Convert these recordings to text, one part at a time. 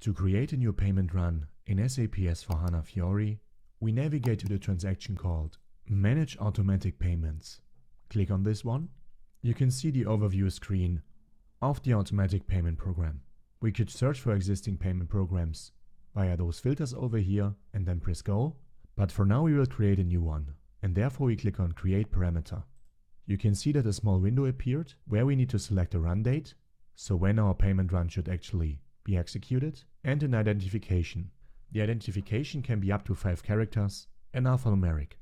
To create a new payment run in SAP S/4HANA Fiori, we navigate to the transaction called Manage Automatic Payments. Click on this one. You can see the overview screen of the automatic payment program. We could search for existing payment programs via those filters over here and then press go. But for now we will create a new one, and therefore we click on Create Parameter. You can see that a small window appeared where we need to select a run date, so when our payment run should actually be executed, and an identification. The identification can be up to 5 characters and alphanumeric.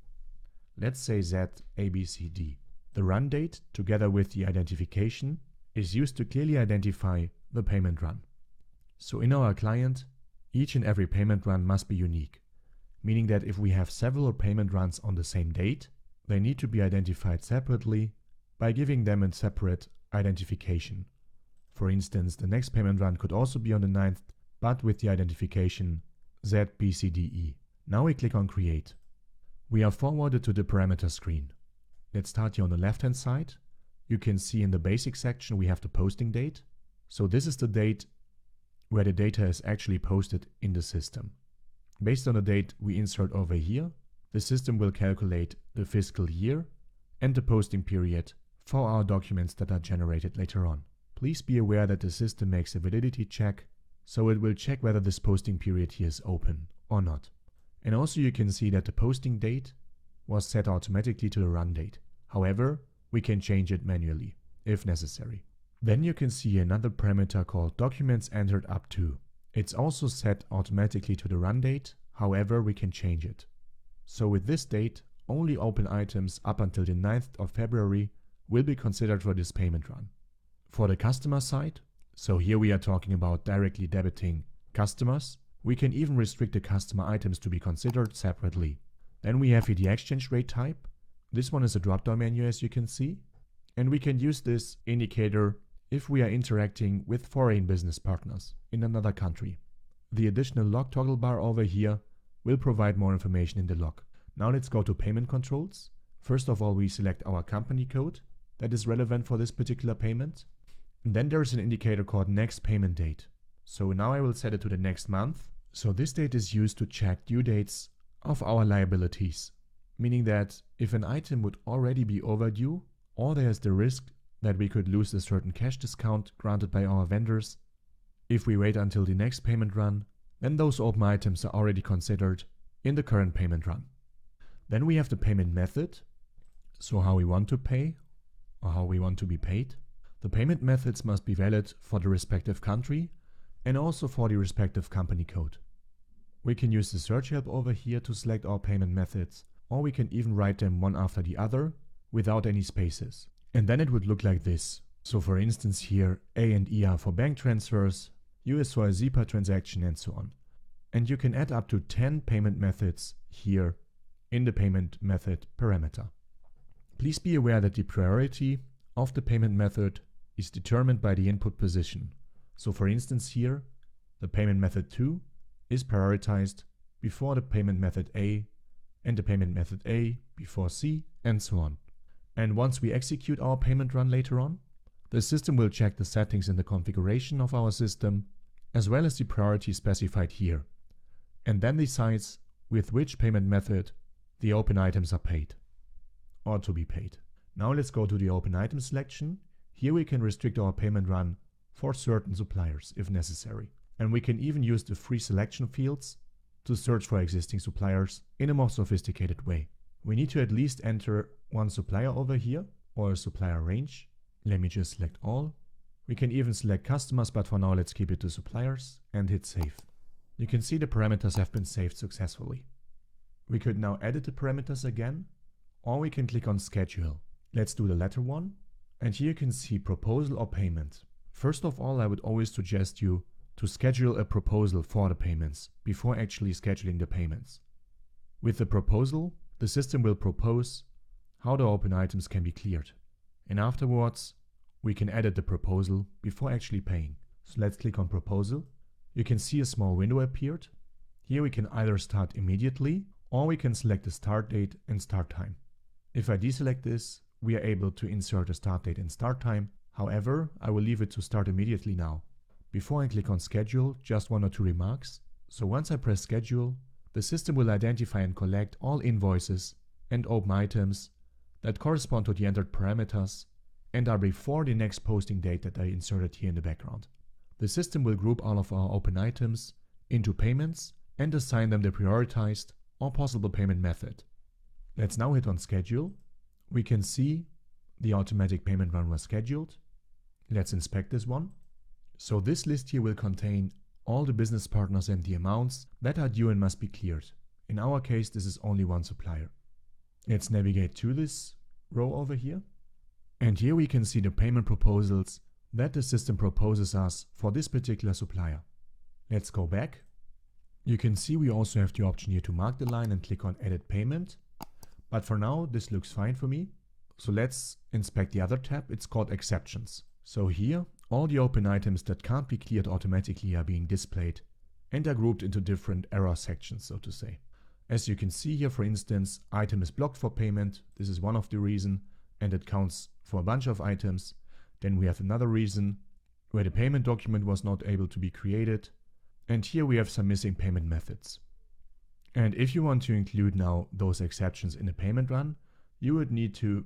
Let's say Z, A, B, C, D. The run date, together with the identification, is used to clearly identify the payment run. So in our client, each and every payment run must be unique, meaning that if we have several payment runs on the same date, they need to be identified separately by giving them a separate identification. For instance, the next payment run could also be on the 9th, but with the identification ZBCDE. Now we click on Create. We are forwarded to the parameter screen. Let's start here on the left-hand side. You can see in the basic section we have the posting date. So this is the date where the data is actually posted in the system. Based on the date we insert over here, the system will calculate the fiscal year and the posting period for our documents that are generated later on. Please be aware that the system makes a validity check, so it will check whether this posting period here is open or not. And also you can see that the posting date was set automatically to the run date. However, we can change it manually, if necessary. Then you can see another parameter called Documents Entered Up To. It's also set automatically to the run date, however we can change it. So with this date, only open items up until the 9th of February will be considered for this payment run. For the customer side, so here we are talking about directly debiting customers, we can even restrict the customer items to be considered separately. Then we have here the exchange rate type. This one is a drop-down menu, as you can see, and we can use this indicator if we are interacting with foreign business partners in another country. The additional log toggle bar over here will provide more information in the log. Now let's go to payment controls. First of all, we select our company code that is relevant for this particular payment. And then there's an indicator called next payment date. So now I will set it to the next month. So this date is used to check due dates of our liabilities, meaning that if an item would already be overdue, or there's the risk that we could lose a certain cash discount granted by our vendors, if we wait until the next payment run, then those open items are already considered in the current payment run. Then we have the payment method, so how we want to pay or how we want to be paid. The payment methods must be valid for the respective country and also for the respective company code. We can use the search help over here to select our payment methods, or we can even write them one after the other without any spaces. And then it would look like this. So for instance here, A and E are for bank transfers, U is for a SEPA transaction and so on. And you can add up to 10 payment methods here in the payment method parameter. Please be aware that the priority of the payment method is determined by the input position. So for instance here, the payment method 2 is prioritized before the payment method A, and the payment method A before C, and so on. And once we execute our payment run later on, the system will check the settings in the configuration of our system, as well as the priority specified here, and then decides with which payment method the open items are paid, or to be paid. Now let's go to the open item selection. Here we can restrict our payment run for certain suppliers if necessary. And we can even use the free selection fields to search for existing suppliers in a more sophisticated way. We need to at least enter one supplier over here, or a supplier range. Let me just select all. We can even select customers, but for now let's keep it to suppliers and hit save. You can see the parameters have been saved successfully. We could now edit the parameters again, or we can click on schedule. Let's do the latter one. And here you can see proposal or payment. First of all, I would always suggest you to schedule a proposal for the payments before actually scheduling the payments. With the proposal, the system will propose how the open items can be cleared. And afterwards, we can edit the proposal before actually paying. So let's click on proposal. You can see a small window appeared. Here we can either start immediately, or we can select the start date and start time. If I deselect this, we are able to insert a start date and start time. However, I will leave it to start immediately now, Before I click on schedule, just one or two remarks. So once I press schedule, the system will identify and collect all invoices and open items that correspond to the entered parameters and are before the next posting date that I inserted here in the background. The system will group all of our open items into payments and assign them the prioritized or possible payment method. Let's now hit on schedule. We can see the automatic payment run was scheduled. Let's inspect this one. So this list here will contain all the business partners and the amounts that are due and must be cleared. In our case, this is only one supplier. Let's navigate to this row over here. And here we can see the payment proposals that the system proposes us for this particular supplier. Let's go back. You can see we also have the option here to mark the line and click on Edit Payment. But for now, this looks fine for me. So let's inspect the other tab. It's called Exceptions. So here, all the open items that can't be cleared automatically are being displayed and are grouped into different error sections, so to say. As you can see here, for instance, item is blocked for payment. This is one of the reasons, and it counts for a bunch of items. Then we have another reason where the payment document was not able to be created. And here we have some missing payment methods. And if you want to include now those exceptions in the payment run, you would need to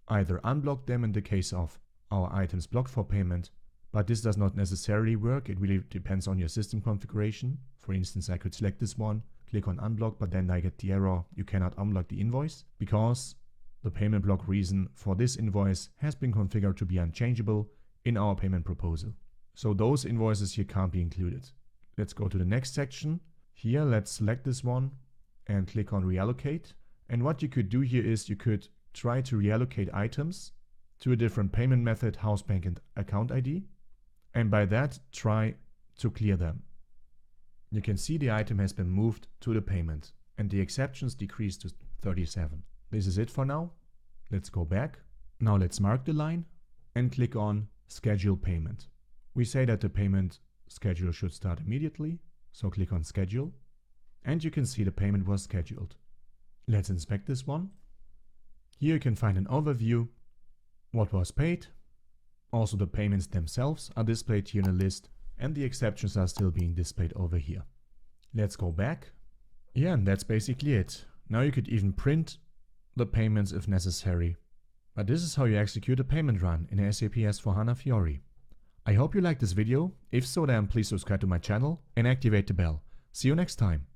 either unblock them in the case of our items blocked for payment, but this does not necessarily work. It really depends on your system configuration. For instance, I could select this one, click on unblock, but then I get the error, you cannot unblock the invoice, because the payment block reason for this invoice has been configured to be unchangeable in our payment proposal. So those invoices here can't be included. Let's go to the next section. Here, let's select this one and click on reallocate. And what you could do here is you could try to reallocate items to a different payment method, house bank and account ID. And by that, try to clear them. You can see the item has been moved to the payment and the exceptions decreased to 37. This is it for now. Let's go back. Now let's mark the line and click on schedule payment. We say that the payment schedule should start immediately. So click on schedule and you can see the payment was scheduled. Let's inspect this one. Here you can find an overview, what was paid. Also the payments themselves are displayed here in a list and the exceptions are still being displayed over here. Let's go back. Yeah, and that's basically it. Now you could even print the payments if necessary. But this is how you execute a payment run in SAP S/4HANA Fiori. I hope you liked this video. If so, then please subscribe to my channel and activate the bell. See you next time.